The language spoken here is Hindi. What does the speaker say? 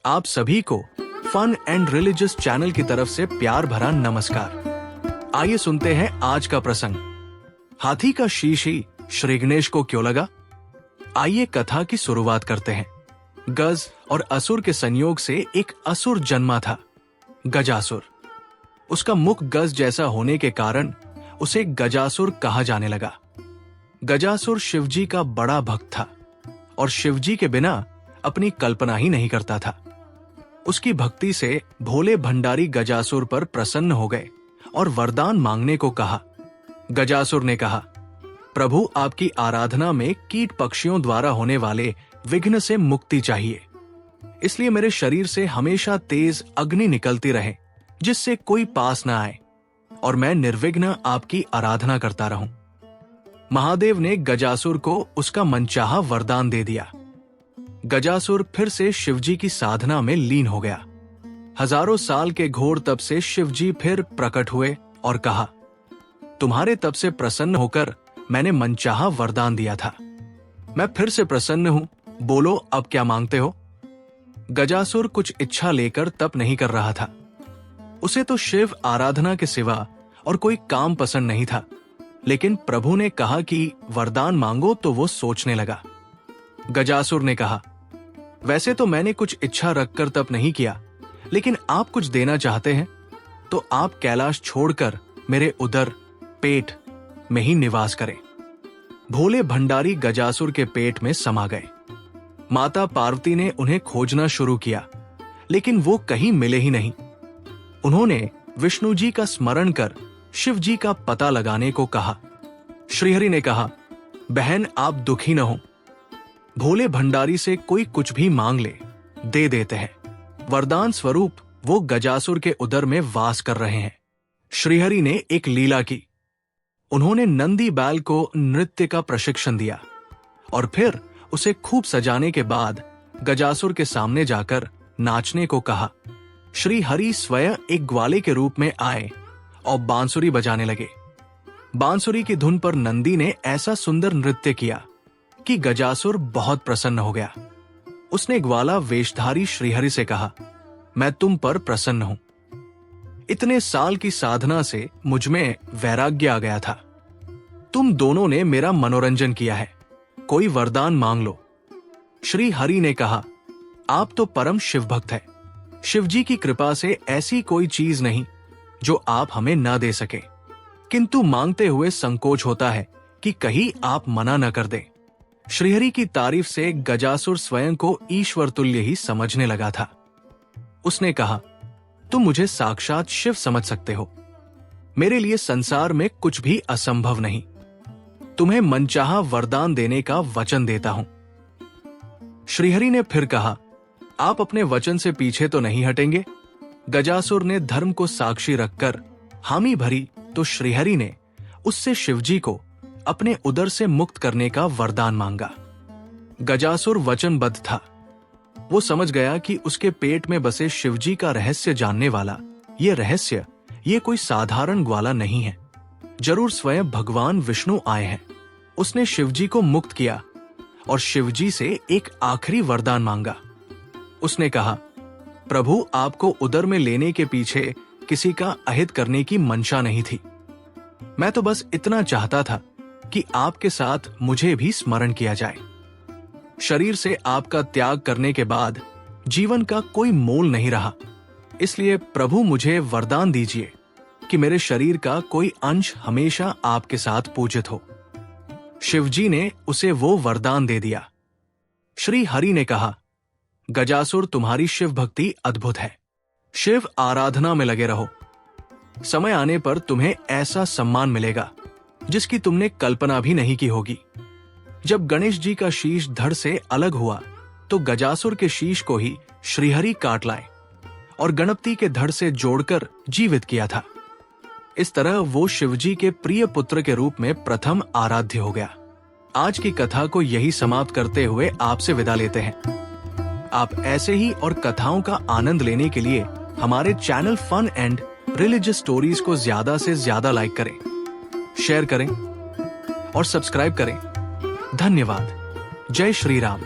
आप सभी को फन एंड रिलीजियस चैनल की तरफ से प्यार भरा नमस्कार। आइए सुनते हैं आज का प्रसंग। हाथी का शीश ही श्री गणेश को क्यों लगा? आइए कथा की शुरुआत करते हैं। गज और असुर के संयोग से एक असुर जन्मा था, गजासुर। उसका मुख गज जैसा होने के कारण उसे गजासुर कहा जाने लगा। गजासुर शिवजी का बड़ा भक्त था और शिवजी के बिना अपनी कल्पना ही नहीं करता था। उसकी भक्ति से भोले भंडारी गजासुर पर प्रसन्न हो गए और वरदान मांगने को कहा। गजासुर ने कहा, प्रभु, आपकी आराधना में कीट पक्षियों द्वारा होने वाले विघ्न से मुक्ति चाहिए, इसलिए मेरे शरीर से हमेशा तेज अग्नि निकलती रहे जिससे कोई पास न आए और मैं निर्विघ्न आपकी आराधना करता रहूं। महादेव ने गजासुर को उसका मनचाहा वरदान दे दिया। गजासुर फिर से शिवजी की साधना में लीन हो गया। हजारों साल के घोर तप से शिवजी फिर प्रकट हुए और कहा, तुम्हारे तप से प्रसन्न होकर मैंने मनचाहा वरदान दिया था। मैं फिर से प्रसन्न हूं, बोलो अब क्या मांगते हो? गजासुर कुछ इच्छा लेकर तप नहीं कर रहा था। उसे तो शिव आराधना के सिवा और कोई काम पसंद नहीं था, लेकिन प्रभु ने कहा कि वरदान मांगो तो वो सोचने लगा। गजासुर ने कहा, वैसे तो मैंने कुछ इच्छा रखकर तप नहीं किया, लेकिन आप कुछ देना चाहते हैं तो आप कैलाश छोड़कर मेरे उदर पेट में ही निवास करें। भोले भंडारी गजासुर के पेट में समा गए। माता पार्वती ने उन्हें खोजना शुरू किया, लेकिन वो कहीं मिले ही नहीं। उन्होंने विष्णु जी का स्मरण कर शिव जी का पता लगाने को कहा। श्रीहरि ने कहा, बहन, आप दुखी न हो, भोले भंडारी से कोई कुछ भी मांग ले, दे देते हैं। वरदान स्वरूप वो गजासुर के उदर में वास कर रहे हैं। श्रीहरि ने एक लीला की। उन्होंने नंदी बैल को नृत्य का प्रशिक्षण दिया और फिर उसे खूब सजाने के बाद गजासुर के सामने जाकर नाचने को कहा। श्री हरि स्वयं एक ग्वाले के रूप में आए और बांसुरी बजाने लगे। बांसुरी की धुन पर नंदी ने ऐसा सुंदर नृत्य किया कि गजासुर बहुत प्रसन्न हो गया। उसने ग्वाला वेशधारी श्रीहरि से कहा, मैं तुम पर प्रसन्न हूं। इतने साल की साधना से मुझ में वैराग्य आ गया था। तुम दोनों ने मेरा मनोरंजन किया है, कोई वरदान मांग लो। श्री हरि ने कहा, आप तो परम शिव भक्त है। शिवजी की कृपा से ऐसी कोई चीज नहीं जो आप हमें ना दे सके, किंतु मांगते हुए संकोच होता है कि कहीं आप मना न कर दें। श्रीहरि की तारीफ से गजासुर स्वयं को ईश्वर तुल्य ही समझने लगा था। उसने कहा, तुम मुझे साक्षात शिव समझ सकते हो। मेरे लिए संसार में कुछ भी असंभव नहीं। तुम्हें मनचाहा वरदान देने का वचन देता हूं। श्रीहरि ने फिर कहा, आप अपने वचन से पीछे तो नहीं हटेंगे? गजासुर ने धर्म को साक्षी रखकर हामी भरी तो श्रीहरि ने उससे शिवजी को अपने उदर से मुक्त करने का वरदान मांगा। गजासुर वचनबद्ध था। वो समझ गया कि उसके पेट में बसे शिवजी का रहस्य जानने वाला ये कोई साधारण ग्वाला नहीं है, जरूर स्वयं भगवान विष्णु आए हैं। उसने शिवजी को मुक्त किया और शिवजी से एक आखिरी वरदान मांगा। उसने कहा, प्रभु, आपको उदर में लेने के पीछे किसी का अहित करने की मंशा नहीं थी। मैं तो बस इतना चाहता था कि आपके साथ मुझे भी स्मरण किया जाए। शरीर से आपका त्याग करने के बाद जीवन का कोई मोल नहीं रहा, इसलिए प्रभु मुझे वरदान दीजिए कि मेरे शरीर का कोई अंश हमेशा आपके साथ पूजित हो। शिवजी ने उसे वो वरदान दे दिया। श्री हरि ने कहा, गजासुर, तुम्हारी शिव भक्ति अद्भुत है। शिव आराधना में लगे रहो। समय आने पर तुम्हें ऐसा सम्मान मिलेगा जिसकी तुमने कल्पना भी नहीं की होगी। जब गणेश जी का शीश धड़ से अलग हुआ तो गजासुर के शीश को ही श्रीहरि काट लाए और गणपति के धड़ से जोड़कर जीवित किया था। इस तरह वो शिवजी के प्रिय पुत्र के रूप में प्रथम आराध्य हो गया। आज की कथा को यही समाप्त करते हुए आपसे विदा लेते हैं। आप ऐसे ही और कथाओं का आनंद लेने के लिए हमारे channel fun and religious stories को ज्यादा से ज्यादा लाइक करें, शेयर करें और सब्सक्राइब करें। धन्यवाद। जय श्री राम।